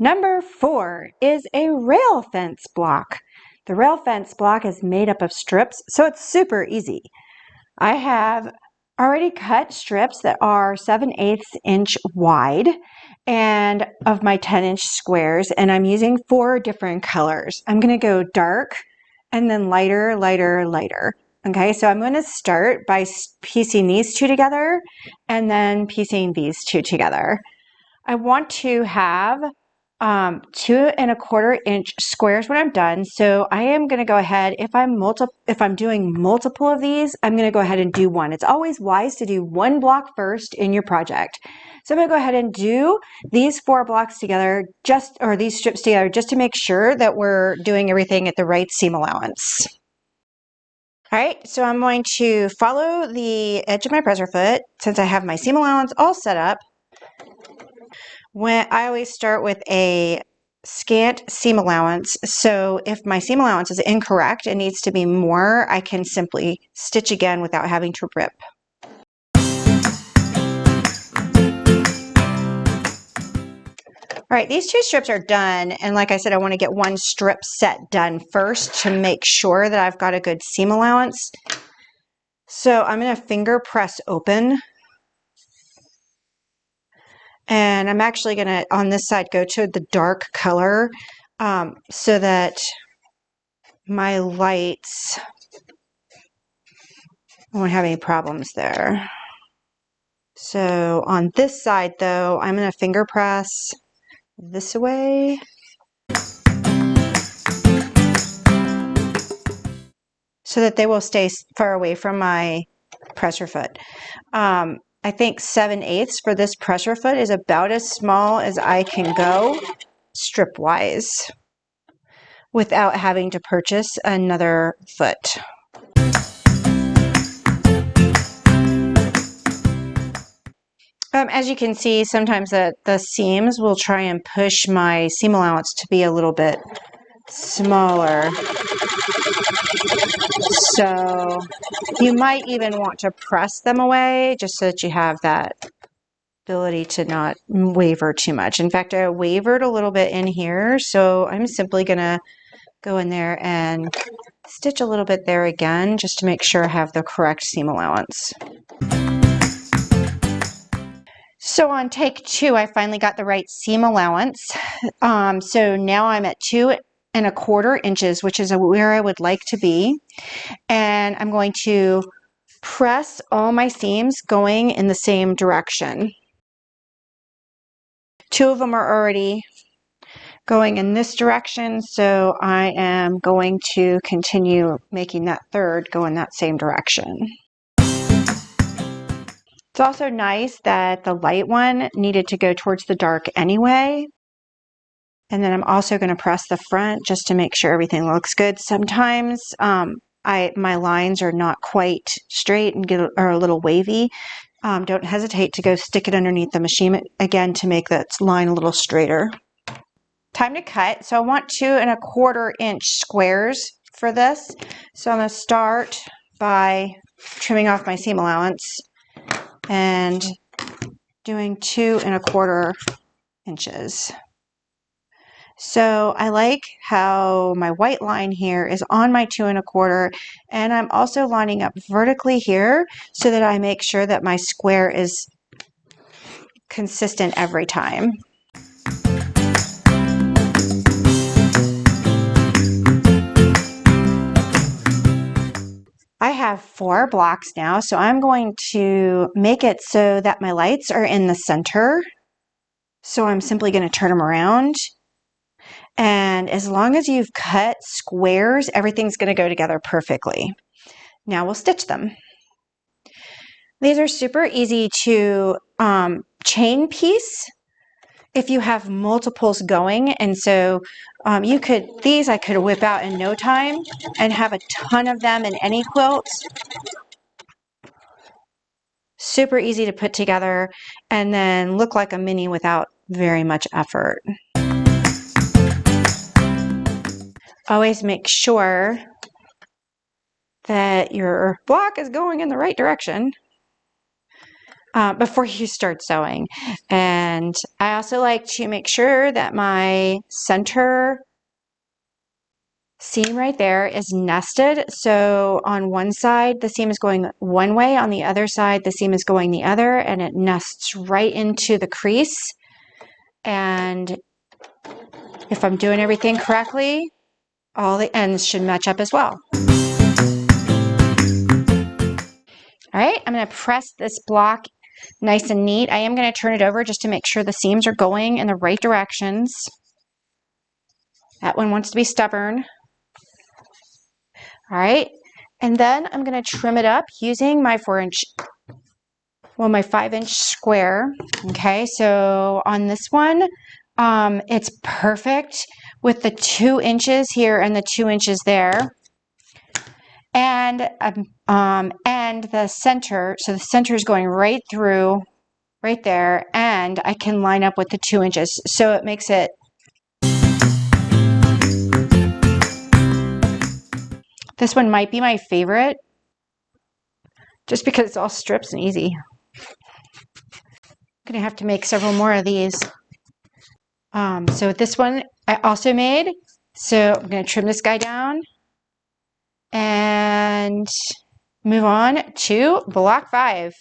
Number 4 is a rail fence block. The rail fence block is made up of strips, so it's super easy. I have already cut strips that are 7/8 inch wide and of my 10-inch squares, and I'm using 4 different colors. I'm going to go dark and then lighter, lighter, lighter. Okay, so I'm going to start by piecing these two together and then piecing these two together. I want to have 2¼ inch squares when I'm done. So I am going to go ahead, if I'm doing multiple of these, I'm going to go ahead and do one. It's always wise to do one block first in your project. So I'm going to go ahead and do these 4 blocks together, or these strips together, just to make sure that we're doing everything at the right seam allowance. All right, so I'm going to follow the edge of my presser foot since I have my seam allowance all set up. When I always start with a scant seam allowance, so if my seam allowance is incorrect and needs to be more, I can simply stitch again without having to rip. All right, these 2 strips are done, and like I said, I want to get one strip set done first to make sure that I've got a good seam allowance. So I'm going to finger press open. And I'm actually going to, on this side, go to the dark color so that my lights won't have any problems there. So on this side, though, I'm going to finger press this way. So that they will stay far away from my presser foot. I think 7/8 for this presser foot is about as small as I can go strip-wise without having to purchase another foot. As you can see, sometimes the seams will try and push my seam allowance to be a little bit smaller. So you might even want to press them away just so that you have that ability to not waver too much. In fact, I wavered a little bit in here, so I'm simply going to go in there and stitch a little bit there again just to make sure I have the correct seam allowance. So on take 2, I finally got the right seam allowance. So now I'm at 2¼ inches, which is where I would like to be. And I'm going to press all my seams going in the same direction. 2 of them are already going in this direction, so I am going to continue making that 3rd go in that same direction. It's also nice that the light one needed to go towards the dark anyway. And then I'm also going to press the front just to make sure everything looks good. Sometimes my lines are not quite straight and are a little wavy. Don't hesitate to go stick it underneath the machine again to make that line a little straighter. Time to cut. So I want 2¼ inch squares for this. So I'm going to start by trimming off my seam allowance and doing 2¼ inches. So I like how my white line here is on my 2¼ and I'm also lining up vertically here so that I make sure that my square is consistent every time. I have 4 blocks now, so I'm going to make it so that my lights are in the center. So I'm simply going to turn them around. And as long as you've cut squares, everything's going to go together perfectly. Now we'll stitch them. These are super easy to chain piece if you have multiples going, and so I could whip out in no time and have a ton of them in any quilt. Super easy to put together and then look like a mini without very much effort. Always make sure that your block is going in the right direction. before you start sewing. And I also like to make sure that my center seam right there is nested. So on one side, the seam is going one way, on the other side, the seam is going the other, and it nests right into the crease. And if I'm doing everything correctly, all the ends should match up as well. All right, I'm going to press this block nice and neat. I am going to turn it over just to make sure the seams are going in the right directions. That one wants to be stubborn. All right, and then I'm going to trim it up using my my 5-inch square. Okay, so on this one, it's perfect with the 2 inches here and the 2 inches there. And the center, so the center is going right through, right there, and I can line up with the 2 inches. So it makes it, this one might be my favorite, just because it's all strips and easy. I'm gonna have to make several more of these. So this one I also made. So I'm gonna trim this guy down and move on to block 5.